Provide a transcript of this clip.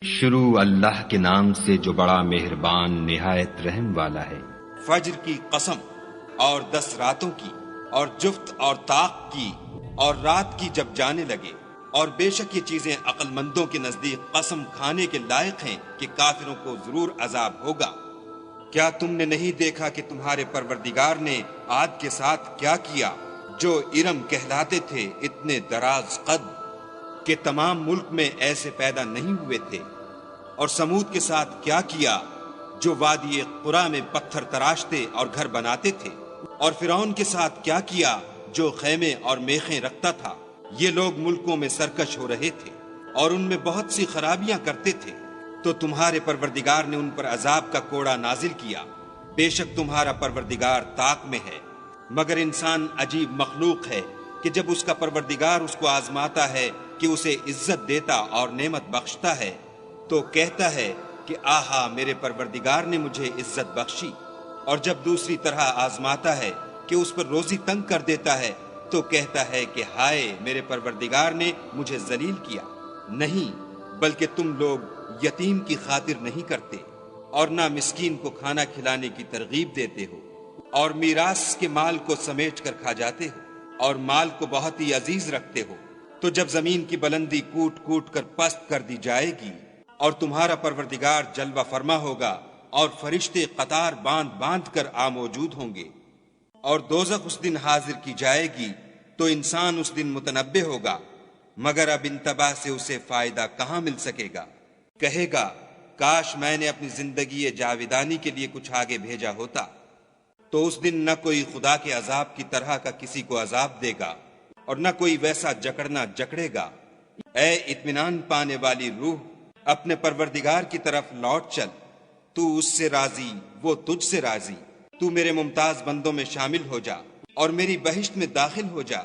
شروع اللہ کے نام سے جو بڑا مہربان نہایت رحم والا ہے۔ فجر کی قسم اور 10 راتوں کی اور جفت اور طاق کی اور رات کی جب جانے لگے، اور بے شک یہ چیزیں عقل مندوں کے نزدیک قسم کھانے کے لائق ہیں کہ کافروں کو ضرور عذاب ہوگا۔ کیا تم نے نہیں دیکھا کہ تمہارے پروردگار نے عاد کے ساتھ کیا کیا، جو ارم کہلاتے تھے اتنے دراز قد کہ تمام ملک میں ایسے پیدا نہیں ہوئے تھے، اور سمود کے ساتھ کیا کیا جو وادی قرا میں پتھر تراشتے اور گھر بناتے تھے، اور فرعون کے ساتھ کیا کیا جو خیمے اور میخیں رکھتا تھا۔ یہ لوگ ملکوں میں سرکش ہو رہے تھے اور ان میں بہت سی خرابیاں کرتے تھے، تو تمہارے پروردگار نے ان پر عذاب کا کوڑا نازل کیا۔ بے شک تمہارا پروردگار طاق میں ہے، مگر انسان عجیب مخلوق ہے کہ جب اس کا پروردگار اس کو آزماتا ہے کہ اسے عزت دیتا اور نعمت بخشتا ہے تو کہتا ہے کہ آہا میرے پروردگار نے مجھے عزت بخشی، اور جب دوسری طرح آزماتا ہے کہ اس پر روزی تنگ کر دیتا ہے تو کہتا ہے کہ ہائے میرے پروردگار نے مجھے ذلیل کیا۔ نہیں، بلکہ تم لوگ یتیم کی خاطر نہیں کرتے اور نہ مسکین کو کھانا کھلانے کی ترغیب دیتے ہو، اور میراث کے مال کو سمیٹ کر کھا جاتے ہو اور مال کو بہت ہی عزیز رکھتے ہو۔ تو جب زمین کی بلندی کوٹ کوٹ کر پست کر دی جائے گی اور تمہارا پروردگار جلوہ فرما ہوگا اور فرشتے قطار باندھ باندھ کر موجود ہوں گے، اور دوزخ اس دن حاضر کی جائے گی تو انسان اس دن متنبہ ہوگا، مگر اب انتباہ سے اسے فائدہ کہاں مل سکے گا۔ کہے گا کاش میں نے اپنی زندگی جاویدانی کے لیے کچھ آگے بھیجا ہوتا، تو اس دن نہ کوئی خدا کے عذاب کی طرح کا کسی کو عذاب دے گا اور نہ کوئی ویسا جکڑنا جکڑے گا۔ اے اطمینان پانے والی روح، اپنے پروردگار کی طرف لوٹ چل، تو اس سے راضی وہ تجھ سے راضی۔ تو میرے ممتاز بندوں میں شامل ہو جا اور میری بہشت میں داخل ہو جا۔